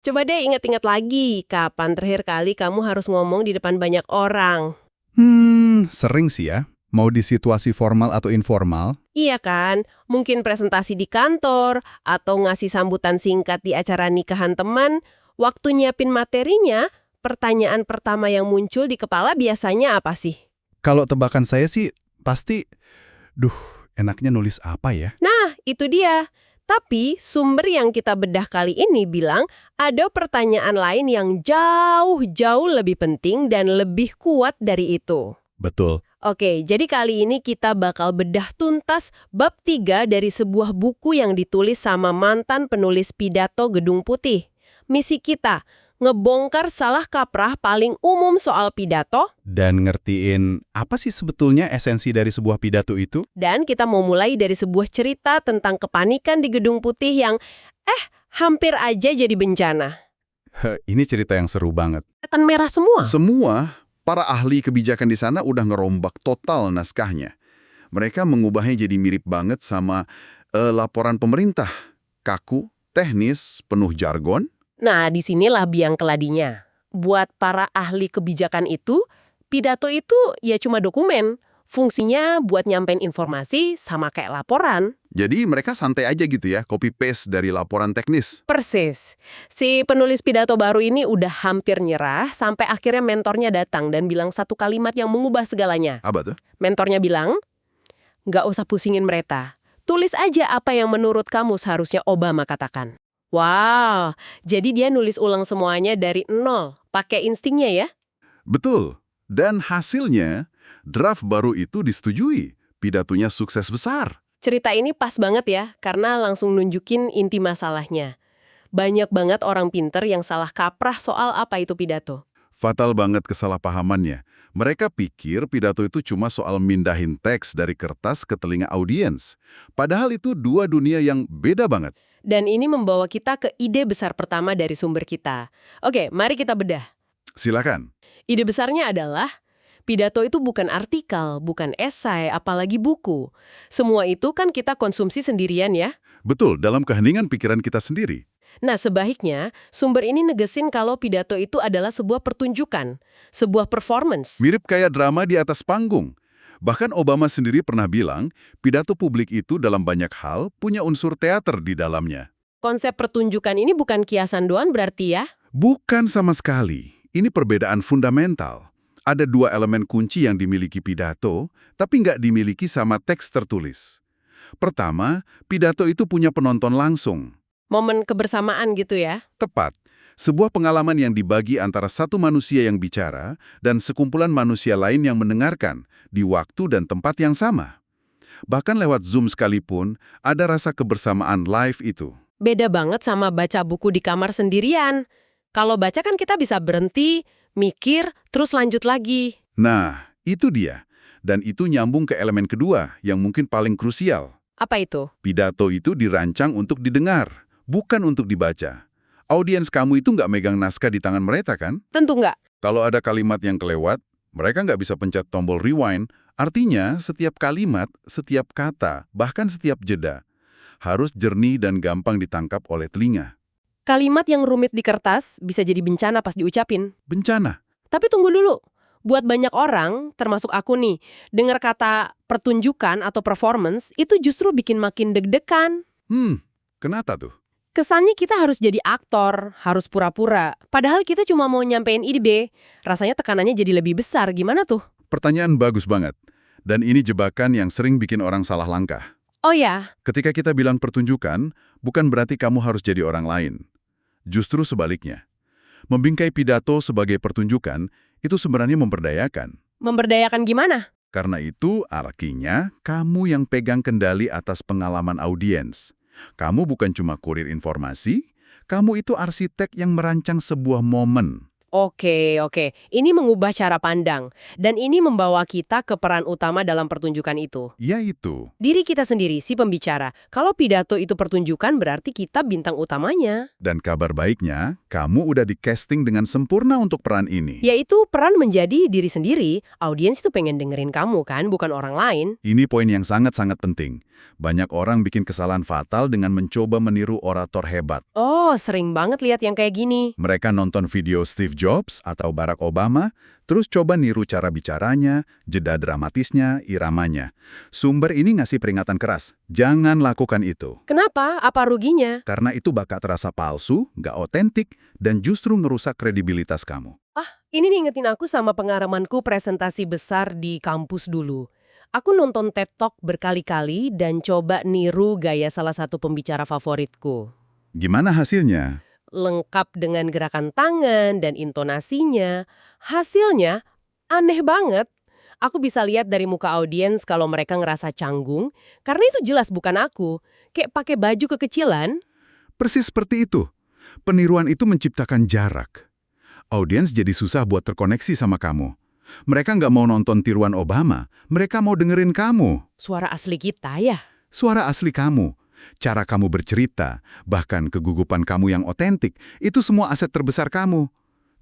Coba deh ingat-ingat lagi, kapan terakhir kali kamu harus ngomong di depan banyak orang? Sering sih ya. Mau di situasi formal atau informal, Iya kan? Mungkin presentasi di kantor, atau ngasih sambutan singkat di acara nikahan teman. Waktu nyiapin materinya, pertanyaan pertama yang muncul di kepala biasanya apa sih? kalau tebakan saya sih pasti, duh, enaknya nulis apa ya? Nah, itu dia. Tapi sumber yang kita bedah kali ini bilang ada pertanyaan lain yang jauh-jauh lebih penting dan lebih kuat dari itu. Betul. Oke, jadi kali ini kita bakal bedah tuntas bab 3 dari sebuah buku yang ditulis sama mantan penulis pidato Gedung Putih. Misi kita, ngebongkar salah kaprah paling umum soal pidato, Dan ngertiin apa sih sebetulnya esensi dari sebuah pidato itu? dan kita mau mulai dari sebuah cerita tentang kepanikan di Gedung Putih yang, hampir aja jadi bencana. Ini cerita yang seru banget. Kelihatan merah semua. Semua para ahli kebijakan di sana udah ngerombak total naskahnya. Mereka mengubahnya jadi mirip banget sama laporan pemerintah. Kaku, teknis, penuh jargon. Nah, disinilah biang keladinya. Buat para ahli kebijakan itu, pidato itu ya cuma dokumen. Fungsinya buat nyampein informasi sama kayak laporan. Jadi mereka santai aja gitu ya, copy-paste dari laporan teknis. Persis. Si penulis pidato baru ini udah hampir nyerah sampai akhirnya mentornya datang dan bilang satu kalimat yang mengubah segalanya. Apa tuh? Mentornya bilang, nggak usah pusingin mereka. Tulis aja apa yang menurut kamu seharusnya Obama katakan. Wow, jadi dia nulis ulang semuanya dari nol. Pakai instingnya ya. Betul. Dan hasilnya, draft baru itu disetujui. Pidatonya sukses besar. Cerita ini pas banget ya, karena langsung nunjukin inti masalahnya. Banyak banget orang pinter yang salah kaprah soal apa itu pidato. Fatal banget kesalahpahamannya. Mereka pikir pidato itu cuma soal mindahin teks dari kertas ke telinga audiens. Padahal itu dua dunia yang beda banget. Dan ini membawa kita ke ide besar pertama dari sumber kita. Oke, mari kita bedah. Silakan. Ide besarnya adalah, pidato itu bukan artikel, bukan esai, apalagi buku. Semua itu kan kita konsumsi sendirian ya. Betul, dalam keheningan pikiran kita sendiri. Nah, sebaiknya sumber ini negesin kalau pidato itu adalah sebuah pertunjukan, sebuah performance. Mirip kayak drama di atas panggung. Bahkan Obama sendiri pernah bilang, pidato publik itu dalam banyak hal punya unsur teater di dalamnya. Konsep pertunjukan ini bukan kiasan doang berarti ya? Bukan sama sekali. Ini perbedaan fundamental. Ada dua elemen kunci yang dimiliki pidato, tapi nggak dimiliki sama teks tertulis. Pertama, pidato itu punya penonton langsung. Momen kebersamaan gitu ya? Tepat. Sebuah pengalaman yang dibagi antara satu manusia yang bicara dan sekumpulan manusia lain yang mendengarkan di waktu dan tempat yang sama. Bahkan lewat Zoom sekalipun, ada rasa kebersamaan live itu. Beda banget sama baca buku di kamar sendirian. Kalau baca kan kita bisa berhenti, mikir, terus lanjut lagi. Nah, itu dia. Dan itu nyambung ke elemen kedua yang mungkin paling krusial. Apa itu? Pidato itu dirancang untuk didengar, bukan untuk dibaca. Audiens kamu itu nggak megang naskah di tangan mereka kan? Tentu nggak. Kalau ada kalimat yang kelewat, mereka nggak bisa pencet tombol rewind. Artinya, setiap kalimat, setiap kata, bahkan setiap jeda, harus jernih dan gampang ditangkap oleh telinga. Kalimat yang rumit di kertas bisa jadi bencana pas diucapin. Bencana. Tapi tunggu dulu. Buat banyak orang, termasuk aku nih, dengar kata pertunjukan atau performance itu justru bikin makin deg-degan. Kenapa tuh? Kesannya kita harus jadi aktor, harus pura-pura. Padahal kita cuma mau nyampein ide. Rasanya tekanannya jadi lebih besar. Gimana tuh? Pertanyaan bagus banget. Dan ini jebakan yang sering bikin orang salah langkah. Oh ya, Ketika kita bilang pertunjukan, bukan berarti kamu harus jadi orang lain. Justru sebaliknya. Membingkai pidato sebagai pertunjukan itu sebenarnya memberdayakan. memberdayakan gimana? Karena itu artinya kamu yang pegang kendali atas pengalaman audiens. Kamu bukan cuma kurir informasi, kamu itu arsitek yang merancang sebuah momen. Oke. Ini mengubah cara pandang. Dan ini membawa kita ke peran utama dalam pertunjukan itu. Ya itu. Diri kita sendiri, si pembicara. Kalau pidato itu pertunjukan, berarti kita bintang utamanya. Dan kabar baiknya, kamu udah di-casting dengan sempurna untuk peran ini. Yaitu peran menjadi diri sendiri, audiens itu pengen dengerin kamu kan, bukan orang lain. Ini poin yang sangat-sangat penting. Banyak orang bikin kesalahan fatal dengan mencoba meniru orator hebat. Oh, sering banget lihat yang kayak gini. Mereka nonton video Steve Jobs atau Barack Obama, terus coba niru cara bicaranya, jeda dramatisnya, iramanya. Sumber ini ngasih peringatan keras, jangan lakukan itu. Kenapa? Apa ruginya? Karena itu bakal terasa palsu, nggak otentik, dan justru ngerusak kredibilitas kamu. Ini ngingetin aku sama pengalamanku presentasi besar di kampus dulu. Aku nonton TED Talk berkali-kali dan coba niru gaya salah satu pembicara favoritku. Gimana hasilnya? Lengkap dengan gerakan tangan dan intonasinya. Hasilnya aneh banget. Aku bisa lihat dari muka audiens kalau mereka ngerasa canggung, karena itu jelas bukan aku. Kayak pakai baju kekecilan. Persis seperti itu. Peniruan itu menciptakan jarak. Audiens jadi susah buat terkoneksi sama kamu. Mereka nggak mau nonton tiruan Obama, mereka mau dengerin kamu. Suara asli kita ya? Suara asli kamu, cara kamu bercerita, bahkan kegugupan kamu yang otentik, itu semua aset terbesar kamu.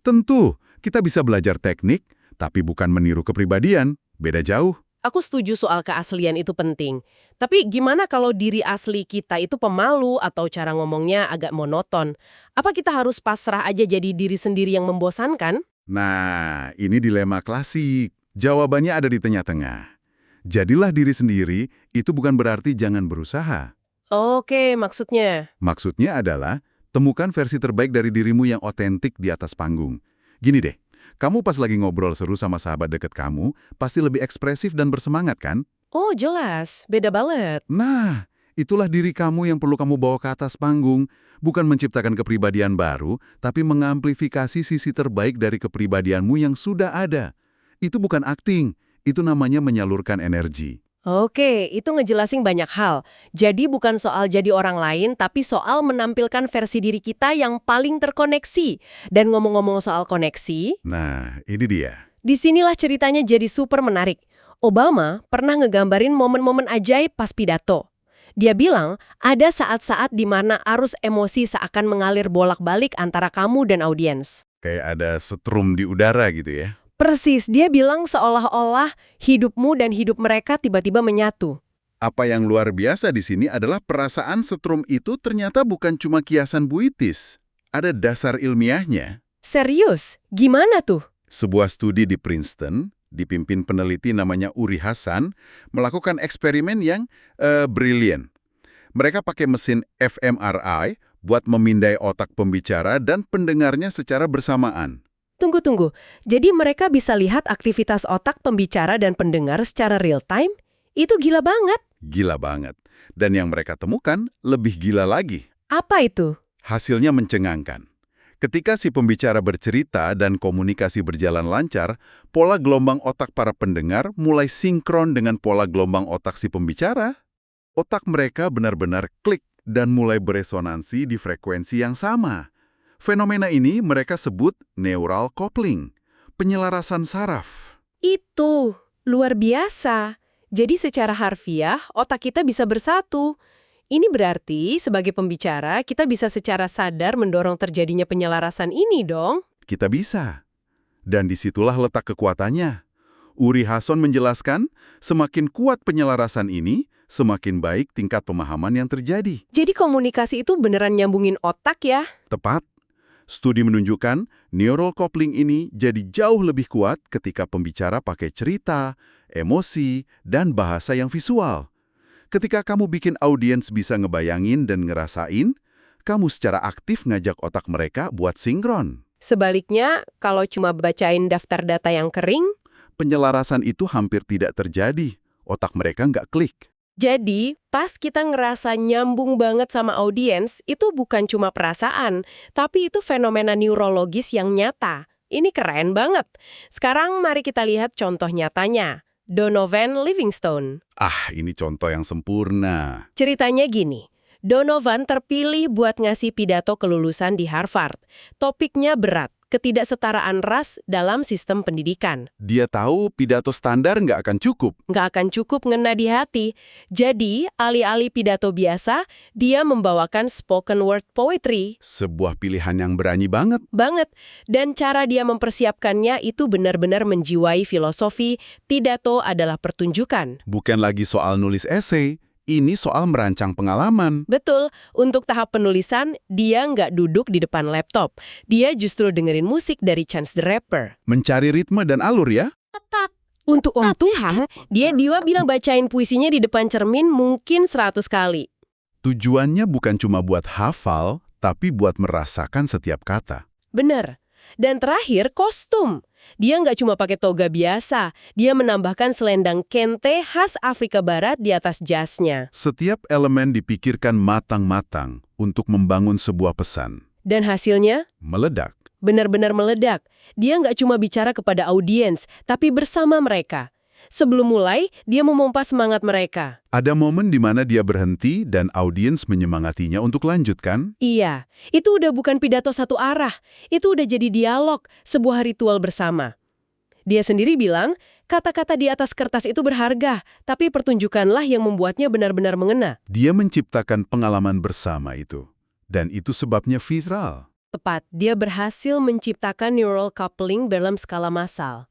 Tentu, kita bisa belajar teknik, tapi bukan meniru kepribadian, beda jauh. Aku setuju soal keaslian itu penting. Tapi gimana kalau diri asli kita itu pemalu atau cara ngomongnya agak monoton? Apa kita harus pasrah aja jadi diri sendiri yang membosankan? Nah, ini dilema klasik. Jawabannya ada di tengah-tengah. Jadilah diri sendiri, itu bukan berarti jangan berusaha. Oke, maksudnya? Maksudnya adalah, temukan versi terbaik dari dirimu yang otentik di atas panggung. Gini deh, kamu pas lagi ngobrol seru sama sahabat dekat kamu, pasti lebih ekspresif dan bersemangat kan? Oh, jelas. Beda banget. Nah, itulah diri kamu yang perlu kamu bawa ke atas panggung. Bukan menciptakan kepribadian baru, tapi mengamplifikasi sisi terbaik dari kepribadianmu yang sudah ada. Itu bukan akting, itu namanya menyalurkan energi. Oke, itu ngejelasin banyak hal. Jadi bukan soal jadi orang lain, tapi soal menampilkan versi diri kita yang paling terkoneksi. Dan ngomong-ngomong soal koneksi, Nah, ini dia. disinilah ceritanya jadi super menarik. Obama pernah ngegambarin momen-momen ajaib pas pidato. Dia bilang, ada saat-saat di mana arus emosi seakan mengalir bolak-balik antara kamu dan audiens. Kayak ada setrum di udara gitu ya. Persis, dia bilang seolah-olah hidupmu dan hidup mereka tiba-tiba menyatu. Apa yang luar biasa di sini adalah perasaan setrum itu ternyata bukan cuma kiasan buitis. Ada dasar ilmiahnya. Serius? Gimana tuh? Sebuah studi di Princeton, dipimpin peneliti namanya Uri Hassan, melakukan eksperimen yang brilian. Mereka pakai mesin fMRI buat memindai otak pembicara dan pendengarnya secara bersamaan. Tunggu. Jadi mereka bisa lihat aktivitas otak pembicara dan pendengar secara real time? Itu gila banget. Gila banget. Dan yang mereka temukan lebih gila lagi. Apa itu? Hasilnya mencengangkan. Ketika si pembicara bercerita dan komunikasi berjalan lancar, pola gelombang otak para pendengar mulai sinkron dengan pola gelombang otak si pembicara. Otak mereka benar-benar klik dan mulai beresonansi di frekuensi yang sama. Fenomena ini mereka sebut neural coupling, penyelarasan saraf. Itu luar biasa. Jadi secara harfiah, otak kita bisa bersatu. Ini berarti sebagai pembicara, kita bisa secara sadar mendorong terjadinya penyelarasan ini dong. Kita bisa. Dan disitulah letak kekuatannya. Uri Hasson menjelaskan, semakin kuat penyelarasan ini, semakin baik tingkat pemahaman yang terjadi. Jadi komunikasi itu beneran nyambungin otak ya? Tepat. Studi menunjukkan neural coupling ini jadi jauh lebih kuat ketika pembicara pakai cerita, emosi, dan bahasa yang visual. Ketika kamu bikin audiens bisa ngebayangin dan ngerasain, kamu secara aktif ngajak otak mereka buat sinkron. Sebaliknya, kalau cuma bacain daftar data yang kering, Penyelarasan itu hampir tidak terjadi. Otak mereka nggak klik. jadi pas kita ngerasa nyambung banget sama audiens, itu bukan cuma perasaan, tapi itu fenomena neurologis yang nyata. Ini keren banget. Sekarang mari kita lihat contoh nyatanya. Donovan Livingstone. Ini contoh yang sempurna. Ceritanya gini, Donovan terpilih buat ngasih pidato kelulusan di Harvard. Topiknya berat, ketidaksetaraan ras dalam sistem pendidikan. Dia tahu pidato standar nggak akan cukup. Nggak akan cukup ngena di hati. Jadi, alih-alih pidato biasa, dia membawakan spoken word poetry. Sebuah pilihan yang berani banget. Banget. Dan cara dia mempersiapkannya itu benar-benar menjiwai filosofi, pidato adalah pertunjukan. Bukan lagi soal nulis esai, ini soal merancang pengalaman. Betul, untuk tahap penulisan, dia nggak duduk di depan laptop. Dia justru dengerin musik dari Chance the Rapper. Mencari ritme dan alur ya. Untuk Om Tuhan, dia bilang bacain puisinya di depan cermin mungkin 100 kali. Tujuannya bukan cuma buat hafal, tapi buat merasakan setiap kata. Bener. Dan terakhir, kostum. Dia nggak cuma pakai toga biasa, dia menambahkan selendang kente khas Afrika Barat di atas jasnya. Setiap elemen dipikirkan matang-matang untuk membangun sebuah pesan. Dan hasilnya? Meledak. Benar-benar meledak. Dia nggak cuma bicara kepada audiens, tapi bersama mereka. Sebelum mulai, dia memompa semangat mereka. Ada momen di mana dia berhenti dan audiens menyemangatinya untuk lanjutkan. Iya, itu udah bukan pidato satu arah. Itu udah jadi dialog, sebuah ritual bersama. Dia sendiri bilang, kata-kata di atas kertas itu berharga, tapi pertunjukanlah yang membuatnya benar-benar mengena. Dia menciptakan pengalaman bersama itu. Dan itu sebabnya viral. Tepat, dia berhasil menciptakan neural coupling dalam skala massal.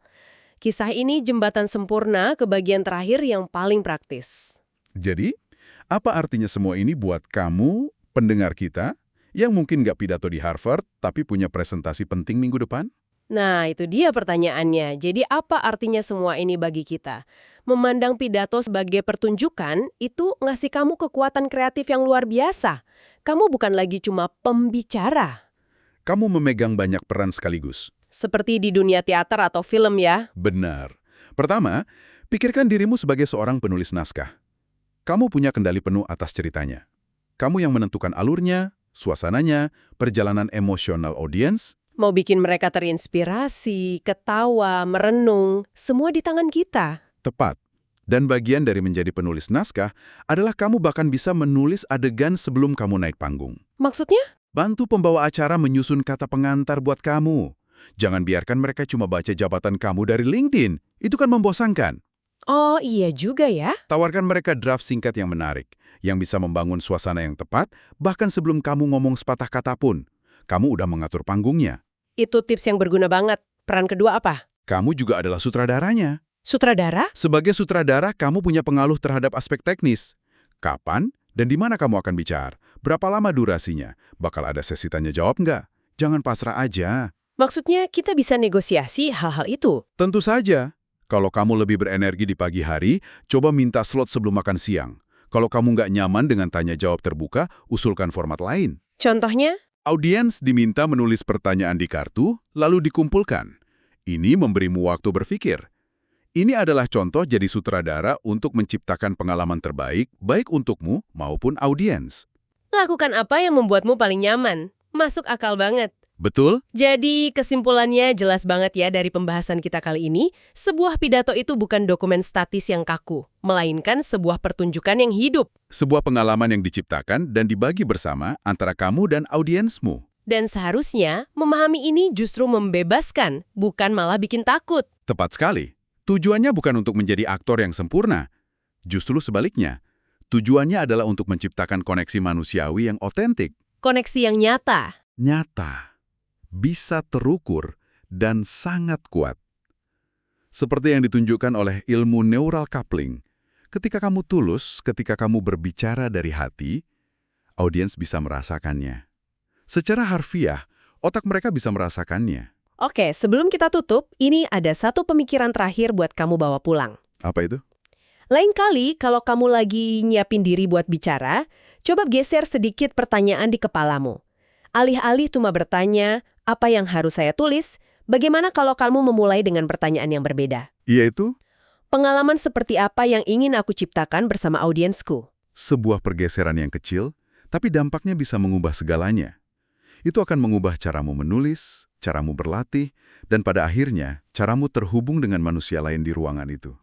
Kisah ini jembatan sempurna ke bagian terakhir yang paling praktis. Jadi, apa artinya semua ini buat kamu, pendengar kita, yang mungkin nggak pidato di Harvard, tapi punya presentasi penting minggu depan? Nah, itu dia pertanyaannya. Jadi apa artinya semua ini bagi kita? Memandang pidato sebagai pertunjukan, itu ngasih kamu kekuatan kreatif yang luar biasa. Kamu bukan lagi cuma pembicara. Kamu memegang banyak peran sekaligus. Seperti di dunia teater atau film ya. Benar. Pertama, pikirkan dirimu sebagai seorang penulis naskah. Kamu punya kendali penuh atas ceritanya. Kamu yang menentukan alurnya, suasananya, perjalanan emosional audiens. Mau bikin mereka terinspirasi, ketawa, merenung, semua di tangan kita. Tepat. Dan bagian dari menjadi penulis naskah adalah kamu bahkan bisa menulis adegan sebelum kamu naik panggung. Maksudnya? Bantu pembawa acara menyusun kata pengantar buat kamu. Jangan biarkan mereka cuma baca jabatan kamu dari LinkedIn. Itu kan membosankan. Oh iya juga ya. Tawarkan mereka draft singkat yang menarik, yang bisa membangun suasana yang tepat, bahkan sebelum kamu ngomong sepatah kata pun. Kamu udah mengatur panggungnya. Itu tips yang berguna banget. Peran kedua apa? Kamu juga adalah sutradaranya. Sutradara? Sebagai sutradara, kamu punya pengaruh terhadap aspek teknis. Kapan dan di mana kamu akan bicara? Berapa lama durasinya? Bakal ada sesi tanya jawab nggak? Jangan pasrah aja. Maksudnya kita bisa negosiasi hal-hal itu? Tentu saja. Kalau kamu lebih berenergi di pagi hari, coba minta slot sebelum makan siang. Kalau kamu nggak nyaman dengan tanya jawab terbuka, usulkan format lain. Contohnya? Audiens diminta menulis pertanyaan di kartu, lalu dikumpulkan. Ini memberimu waktu berpikir. Ini adalah contoh jadi sutradara untuk menciptakan pengalaman terbaik, baik untukmu maupun audiens. Lakukan apa yang membuatmu paling nyaman. Masuk akal banget. Betul? Jadi kesimpulannya jelas banget ya dari pembahasan kita kali ini, sebuah pidato itu bukan dokumen statis yang kaku, melainkan sebuah pertunjukan yang hidup. Sebuah pengalaman yang diciptakan dan dibagi bersama antara kamu dan audiensmu. Dan seharusnya memahami ini justru membebaskan, bukan malah bikin takut. Tepat sekali. Tujuannya bukan untuk menjadi aktor yang sempurna. Justru sebaliknya. Tujuannya adalah untuk menciptakan koneksi manusiawi yang otentik. Koneksi yang nyata. Nyata. Bisa terukur, dan sangat kuat. Seperti yang ditunjukkan oleh ilmu neural coupling, ketika kamu tulus, ketika kamu berbicara dari hati, audiens bisa merasakannya. Secara harfiah, otak mereka bisa merasakannya. Oke, sebelum kita tutup, ini ada satu pemikiran terakhir buat kamu bawa pulang. Apa itu? Lain kali, kalau kamu lagi nyiapin diri buat bicara, coba geser sedikit pertanyaan di kepalamu. Alih-alih cuma bertanya, apa yang harus saya tulis? Bagaimana kalau kamu memulai dengan pertanyaan yang berbeda? Yaitu? Pengalaman seperti apa yang ingin aku ciptakan bersama audiensku? Sebuah pergeseran yang kecil, tapi dampaknya bisa mengubah segalanya. Itu akan mengubah caramu menulis, caramu berlatih, dan pada akhirnya, caramu terhubung dengan manusia lain di ruangan itu.